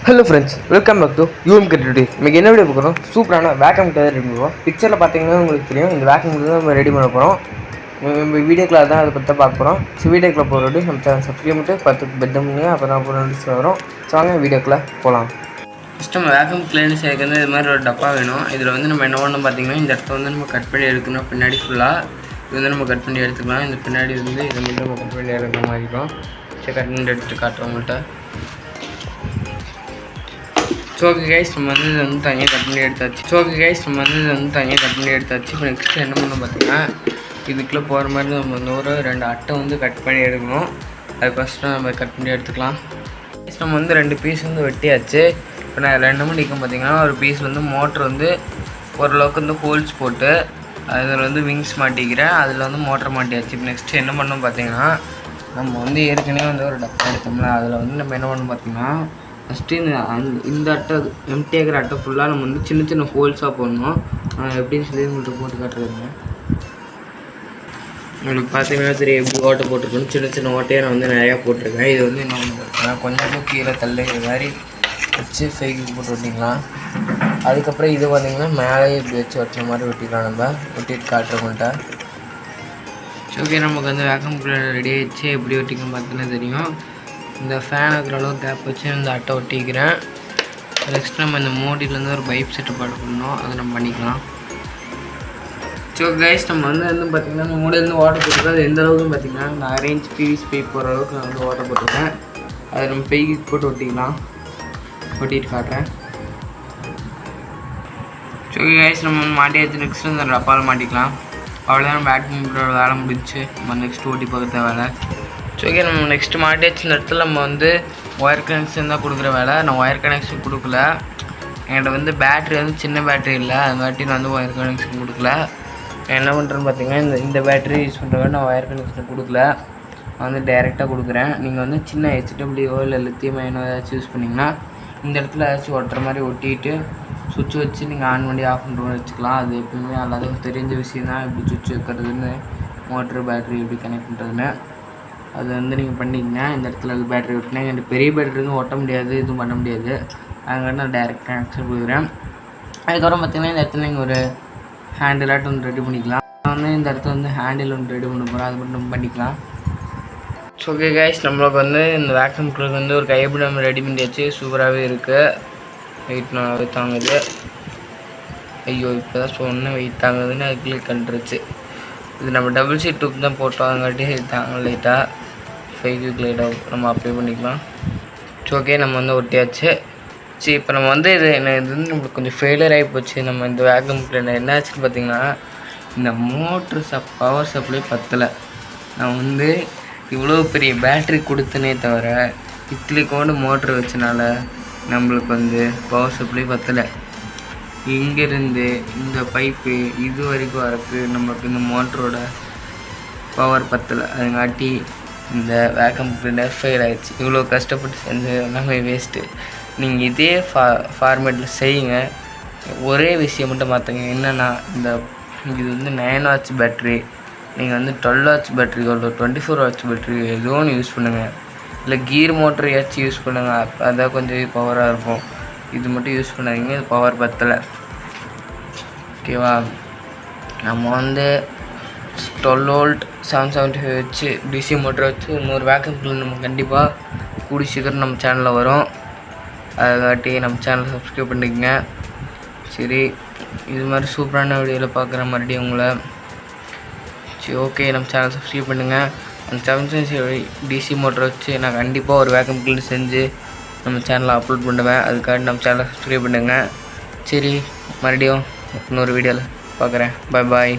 Hello friends, welcome back to UM creativity. இன்றைக்கி என்ன video பார்க்குறோம்? சூப்பரான வேக்கம் கிளீனர் ரெடி பண்ணுவோம். பிக்சரில் பார்த்தீங்கன்னா உங்களுக்கு தெரியும், இந்த வேக்கம் கிளீனர் நம்ம ரெடி பண்ண போகிறோம். வீடியோக்கில் தான் அதை பற்றி பார்க்க போகிறோம். ஸோ வீடியோக்கில் போகிறது நம்ம சேனல் சப்ஸ்கிரைப் பண்ணிட்டு 10 பெட் பண்ணுங்க, அப்போ தான் போகிற நோட்டிஸ் வரும். ஸோ வாங்க வீடியோக்கில் போகலாம். ஃபஸ்ட்டு நம்ம வேக்கம் கிளீனர் செய்யறது வந்து இது மாதிரி ஒரு டப்பா வேணும். இதில் வந்து நம்ம என்ன பண்ணணும் பார்த்தீங்கன்னா, இந்த இடத்த வந்து நம்ம கட் பண்ணி எடுக்கணும். பின்னாடி ஃபுல்லாக இது வந்து நம்ம கட் பண்ணி எடுத்துக்கலாம். இந்த பின்னாடி வந்து இதை மட்டும் நம்ம கட் பண்ணி எடுக்கிற மாதிரி இருக்கும். சரி, கட் பண்ணி எடுத்துகிட்டு காட்டுறோம் உங்கள்கிட்ட. சோக்கு கைஸ் நம்ம வந்து இது வந்து தனியாக கட் பண்ணி எடுத்தாச்சு. இப்போ நெக்ஸ்ட்டு என்ன பண்ணணும் பார்த்தீங்கன்னா, இதுக்குள்ளே போகிற மாதிரி நம்ம வந்து ஒரு 2 அட்டை வந்து கட் பண்ணி எடுக்கணும். அது ஃபஸ்ட்டு நம்ம கட் பண்ணி எடுத்துக்கலாம். நம்ம வந்து 2 பீஸ் வந்து வெட்டியாச்சு. இப்போ நான் 2 மணிக்கும் பார்த்தீங்கன்னா ஒரு பீஸ் வந்து மோட்ரு வந்து ஓரளவுக்கு வந்து ஹோல்ஸ் போட்டு அதில் வந்து விங்ஸ் மாட்டிக்கிறேன். அதில் வந்து மோட்டர் மாட்டியாச்சு. இப்போ நெக்ஸ்ட்டு என்ன பண்ணணும் பார்த்தீங்கன்னா, நம்ம வந்து ஏற்கனவே வந்து ஒரு டப்பா எடுத்தோம்னா அதில் வந்து நம்ம என்ன பண்ணணும் பார்த்தீங்கன்னா, ஃபஸ்ட்டு இந்த அட்டை எம்டி ஆகிற அட்டை ஃபுல்லாக நம்ம வந்து சின்ன சின்ன ஹோல்ஸாக போடணும். எப்படின்னு சொல்லி உங்களுக்கு போட்டு காட்டுறதுங்க. உங்களுக்கு பார்த்தீங்கன்னா தெரியும் எப்படி ஓட்டை போட்டிருக்கணும். சின்ன சின்ன ஓட்டையை நான் வந்து நிறையா போட்டிருக்கேன். இது வந்து என்ன பண்ணுறேன், கொஞ்சம் கீழே தள்ளுகிற மாதிரி வச்சு ஃபைக்கு போட்டு வெட்டிக்கலாம். அதுக்கப்புறம் இது பார்த்திங்கன்னா மேலே இப்படி வச்சு வெட்டுற மாதிரி வெட்டிக்கலாம். நம்ம வெட்டிட்டு காட்டுறவங்கள்ட்ட. ஓகே, நமக்கு வந்து வேக்கம் கிளீனர் ரெடி ஆகிடுச்சு. எப்படி வெட்டிக்கணும் பார்த்தீங்கன்னா தெரியும். இந்த ஃபேன் இருக்கிற அளவுக்கு கேப் வச்சு இந்த அட்டை ஒட்டிக்கிறேன். நெக்ஸ்ட் நம்ம இந்த மோடியிலேருந்து ஒரு பைப் செட்டப் பண்ணணும். அதை நம்ம பண்ணிக்கலாம். ஸோ கைஸ், நம்ம வந்து பார்த்திங்கன்னா இந்த மோடியிலேருந்து வாட்டர் போட்டுருக்கோம். அது எந்த அளவுக்கு பார்த்திங்கன்னா இந்த அரேஞ்ச் பிவிசி பைப் போகிற அளவுக்கு நான் வந்து வாட்டர் போட்டிருக்கேன். அதை நம்ம பைக்கு போட்டு ஒட்டிக்கலாம். ஒட்டிட்டு காட்டுறேன். ஸோ கைஸ், நம்ம வந்து மாட்டியாச்சு. நெக்ஸ்ட்டு இந்த டப்பாவில் மாட்டிக்கலாம். அவ்வளோதான், நம்ம வேக்யூம் வேலை முடிச்சு. நம்ம நெக்ஸ்ட்டு ஓட்டி பார்க்குற வேலை. ஓகே, நம்ம நெக்ஸ்ட்டு மாட்டியாச்சு. இந்த இடத்துல நம்ம வந்து ஒயர் கனெக்ஷன் தான் கொடுக்குற வேலை. நான் ஒயர் கனெக்ஷன் கொடுக்கல. என்கிட்ட வந்து பேட்ரி வந்து சின்ன பேட்ரி இல்லை, அது மாதிரி நான் வந்து ஒயர் கனெக்ஷன் கொடுக்கல. நான் என்ன பண்ணுறேன்னு பார்த்தீங்கன்னா, இந்த பேட்ரி யூஸ் பண்ணுறவங்க நான் ஒயர் கனெக்ஷன் கொடுக்கல. நான் வந்து டைரெக்டாக கொடுக்குறேன். நீங்கள் வந்து சின்ன HWO இல்லை லித்தியம் அயனோ ஏதாச்சும் யூஸ் பண்ணிங்கன்னா இந்த இடத்துல ஏதாச்சும் ஒட்டுற மாதிரி ஒட்டிட்டு சுவிட்ச் வச்சு நீங்கள் ஆன் பண்ணி ஆஃப் பண்ணுற மாதிரி வச்சுக்கலாம். அது எப்பவுமே எல்லாத்துக்கும் தெரிஞ்ச விஷயம் தான், எப்படி சுவிட்ச் வைக்கிறதுன்னு, மோட்ரு பேட்ரி எப்படி கனெக்ட் பண்ணுறதுன்னு. அது வந்து நீங்கள் பண்ணிக்கங்க. இந்த இடத்துல பேட்ரி ஒட்டினேன். எனக்கு பெரிய பேட்ரி வந்து ஒட்ட முடியாது, எதுவும் பண்ண முடியாது. அங்கே நான் டைரெக்ட் கனெக்ஷன் கொடுக்குறேன். அதுக்கப்புறம் பார்த்திங்கன்னா இந்த இடத்துல நீங்கள் ஒரு ஹேண்டிலாட்டு ஒன்று ரெடி பண்ணிக்கலாம். நான் வந்து இந்த இடத்துல வந்து ஹேண்டில் ஒன்று ரெடி பண்ண போகிறேன். அது மட்டும் நம்ம பண்ணிக்கலாம். ஸோ ஓகே கைஸ், நம்மளுக்கு வந்து இந்த வேக்யூம் கிளீனர் வந்து ஒரு கைப்பிடி நம்ம ரெடி பண்ணியாச்சு. சூப்பராகவே இருக்குது. வெயிட் நான் வெயிட் தாங்குது. ஐயோ, இப்போ தான் சொன்னேன் வெயிட் தாங்குதுன்னு. அது கிளிக் பண்ணிருச்சு. இது நம்ம டபுள் சீட் டூப் தான் போட்டோம். அதுங்காட்டி தாங்க லைட்டாக ஃபைவ்க்கு லைட்டாக நம்ம அப்ளை பண்ணிக்கலாம். ஸோ ஓகே, நம்ம வந்து ஒட்டியாச்சு. சரி, இப்போ நம்ம வந்து இது வந்து நம்மளுக்கு கொஞ்சம் ஃபெயிலியர் ஆகி போச்சு. நம்ம இந்த வேக்யூம் கிளீனர் என்ன ஆச்சுன்னு பார்த்தீங்கன்னா, இந்த மோட்ரு பவர் சப்ளை பத்தலை. நான் வந்து இவ்வளோ பெரிய பேட்ரி கொடுத்தனே தவிர இட்லிக்கோண்டு மோட்ரு வச்சனால நம்மளுக்கு வந்து பவர் சப்ளை பத்தலை. இங்கேருந்து இந்த பைப்பு இது வரைக்கும் வரக்கு நமக்கு இந்த மோட்டரோட பவர் பத்தலை. அதுங்காட்டி இந்த வேக்கம் கிளீனர் ஃபெயில் ஆகிடுச்சு. இவ்வளோ கஷ்டப்பட்டு செஞ்சு எல்லாமே வேஸ்ட்டு. நீங்கள் இதே ஃபார்மேட்டில் செய்யுங்க. ஒரே விஷயம் மட்டும் மாற்றுங்க. என்னென்னா, இது வந்து 9 வாட்ச் பேட்ரி, நீங்கள் வந்து 12 வாட்ச் பேட்ரி, 24 வாட்ச் பேட்ரி ஏதோ ஒன்று யூஸ் பண்ணுங்கள். இல்லை கீர் மோட்டர் ஏதாச்சும் யூஸ் பண்ணுங்கள். அதான் கொஞ்சம் பவராக இருக்கும். இது மட்டும் யூஸ் பண்ணாதீங்க, இது பவர் பத்தலை. ஓகேவா? நம்ம வந்து 12 வோல்ட் 775 வச்சு டிசி மோட்டர் வச்சு இன்னொரு வேக்யூம் கிளீனர் நம்ம கண்டிப்பாக கூடி சீக்கிரம் நம்ம சேனலில் வரும். அதுக்காட்டி நம்ம சேனலை சப்ஸ்கிரைப் பண்ணிக்கங்க. சரி, இது மாதிரி சூப்பரான வீடியோவில் பார்க்குற மறுபடியும் உங்களை. சரி ஓகே, நம்ம சேனல் சப்ஸ்கிரைப் பண்ணுங்கள். அந்த 775 டிசி மோட்டர் வச்சு நான் கண்டிப்பாக ஒரு வேக்யூம் கிளீனர் செஞ்சு நம்ம சேனலில் அப்லோட் பண்ணுவேன். அதுக்காக நம்ம சேனலை சப்ஸ்கிரைப் பண்ணுங்கள். சரி, மறுபடியும் இன்னொரு வீடியோவில் பார்க்குறேன். பாய்.